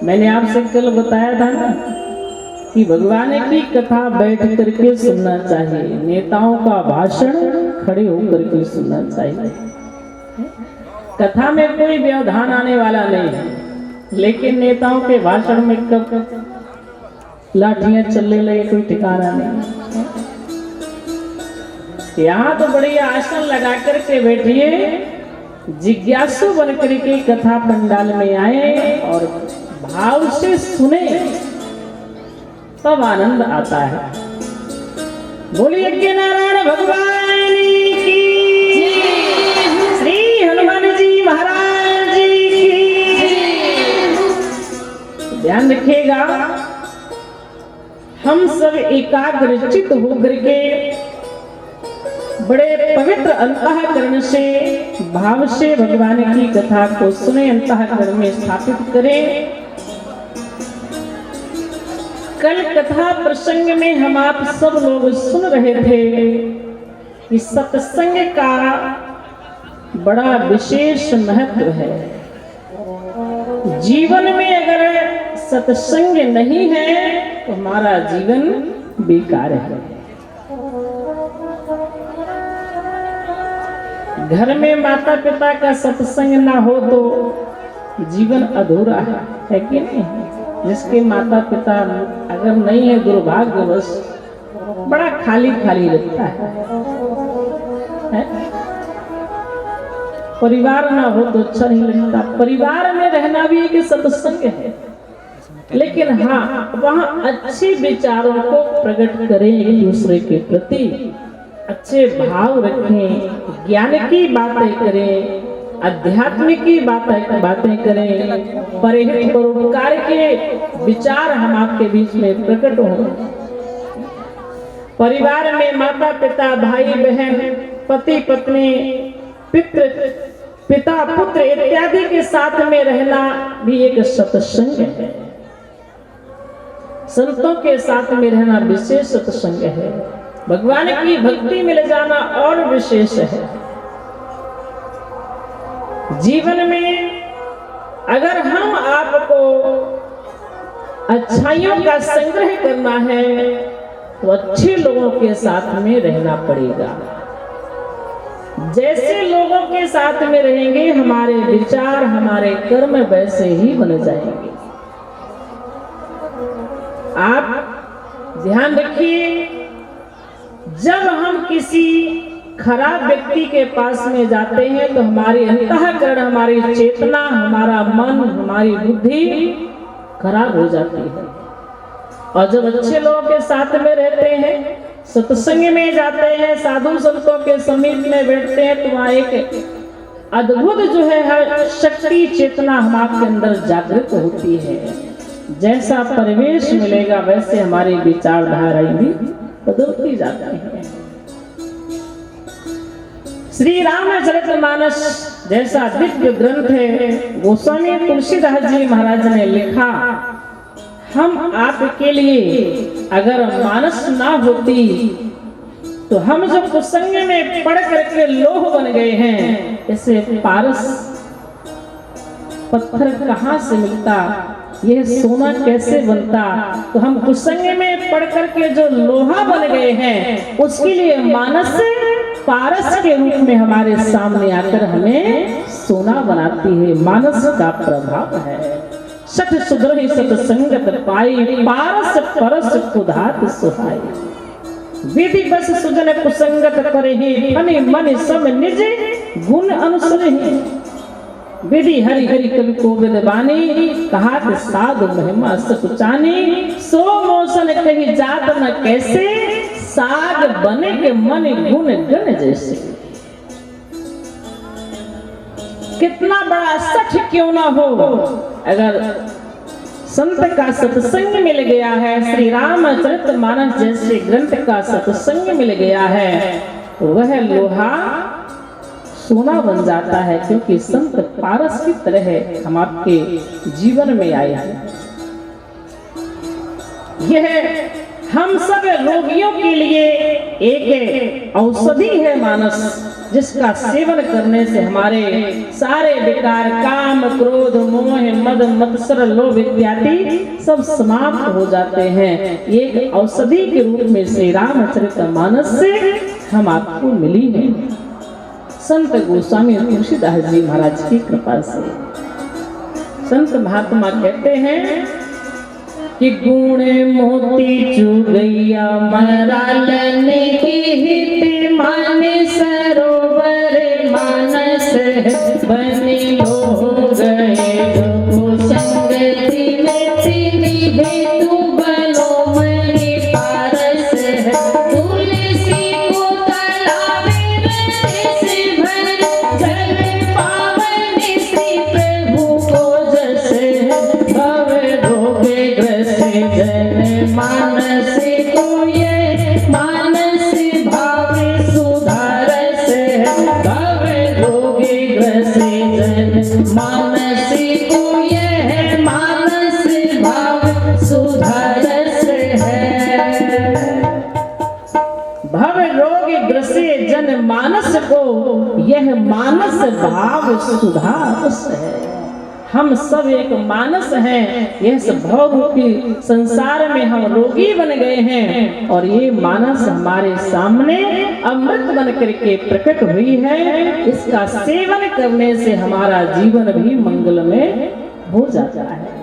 मैंने आपसे कल बताया था ना कि भगवान की कथा बैठ करके सुनना चाहिए, नेताओं का भाषण खड़े होकर के सुनना चाहिए। कथा में कोई व्यवधान आने वाला नहीं है, लेकिन नेताओं के भाषण में कब लाठियां चलने लगे कोई ठिकाना नहीं। यहाँ तो बड़ी आसन लगा करके बैठिए, जिज्ञासु बन करके कथा पंडाल में आए और भाव से सुने, तब आनंद आता है। बोलिए यज्ञ नारायण भगवान की, श्री हनुमान जी महाराज की। ध्यान रखिएगा, हम सब एकाग्रचित होकर के बड़े पवित्र अंतःकरण से भाव से भगवान की कथा को सुने, अंतःकरण में स्थापित करें। कल कथा प्रसंग में हम आप सब लोग सुन रहे थे कि सत्संग का बड़ा विशेष महत्व है। जीवन में अगर सत्संग नहीं है तो हमारा जीवन बेकार है। घर में माता पिता का सत्संग ना हो तो जीवन अधूरा है कि नहीं? जिसके माता पिता अगर नहीं है, दुर्भाग्यवश बड़ा खाली खाली लगता है? परिवार ना हो तो अच्छा नहीं लगता। परिवार में रहना भी एक सत्संग है, लेकिन हाँ, वहाँ अच्छे विचारों को प्रकट करें, एक दूसरे के प्रति अच्छे भाव रखें, ज्ञान की बातें करें, अध्यात्म की बातें करें, परहित परोपकार के विचार हम आपके बीच में प्रकट हों। परिवार में माता पिता, भाई बहन, पति पत्नी, पिता पुत्र इत्यादि के साथ में रहना भी एक सत्संग है। संतों के साथ में रहना विशेष सत्संग है। भगवान की भक्ति मिल जाना और विशेष है। जीवन में अगर हम आपको अच्छाइयों का संग्रह करना है तो अच्छे लोगों के साथ में रहना पड़ेगा। जैसे लोगों के साथ में रहेंगे, हमारे विचार, हमारे कर्म वैसे ही बन जाएंगे। आप ध्यान रखिए, जब हम किसी खराब व्यक्ति के पास में जाते हैं तो हमारी अंतःकरण, हमारी चेतना, हमारा मन, हमारी बुद्धि खराब हो जाती है। और जब अच्छे लोगों के साथ में रहते हैं, सत्संग में जाते हैं, साधु संतों के समीप में बैठते हैं, तो वहाँ एक अद्भुत जो है शक्ति, चेतना हम आपके अंदर जागृत होती है। जैसा परिवेश मिलेगा वैसे हमारी विचारधारा भी बदलती जाती है। श्री रामचरितमानस जैसा दिव्य ग्रंथ है, गोस्वामी तुलसीदास जी महाराज ने लिखा, हम आपके लिए अगर मानस ना होती तो हम जो कुसंग में पढ़ करके लोह बन गए हैं, ऐसे पारस पत्थर कहाँ से मिलता, यह सोना कैसे बनता। तो हम कुसंग में पढ़ करके जो लोहा बन गए हैं, उसके लिए मानस पारस के रूप में हमारे सामने आकर हमें सोना बनाती है। मानस का प्रभाव है। सठ सुधरहि सत्संगत पाई, पारस परस कुधात सुहाई। विधि बस सुजन कुसंगत करहि, फनि मन सब निज गुण अनुसरहि। विधि हरि हरि कवि कोविद बानी, कहात साधु महिमा सकुचानी। सो मोसन कही जात न कैसे, साग बने के मन गुण गण जैसे। कितना बड़ा सठ क्यों ना हो, अगर संत का सत्संग मिल गया है, श्री रामचरितमानस जैसे ग्रंथ का सत्संग मिल गया है, वह लोहा सोना बन जाता है। क्योंकि संत पारस की तरह हम आपके जीवन में आए हैं। यह हम सब रोगियों के लिए एक औषधि है मानस, जिसका सेवन करने से हमारे सारे विकार, काम, क्रोध, मोह, मद, मत्सर, लोभ इत्यादि सब समाप्त हो जाते हैं। एक औषधि के रूप में श्री रामचरितमानस से हम आपको मिली है संत गोस्वामी तुलसीदास जी महाराज की कृपा से। संत महात्मा कहते हैं कि गुण मोती चुगैया मरालन की हित माने सरोवर मानस बने हो गए संगति में तिनी भी तू बनो मणि पारस तुलसी को तलावे से भर जल पावन श्री प्रभु को जस भव रोगे ग्रसे जन मानस को ये मानस भाव सुधारस भव रोगे ग्रसे जन मानस को ये मानस भाव सुधारस है। भव रोग ग्रसे जन मानस को यह मानस भाव सुधारस है। हम सब एक मानस हैं, यह सब भव रूपी संसार में हम रोगी बन गए हैं और ये मानस हमारे सामने अमृत बन करके प्रकट हुई है। इसका सेवन करने से हमारा जीवन भी मंगलमय हो जाता है।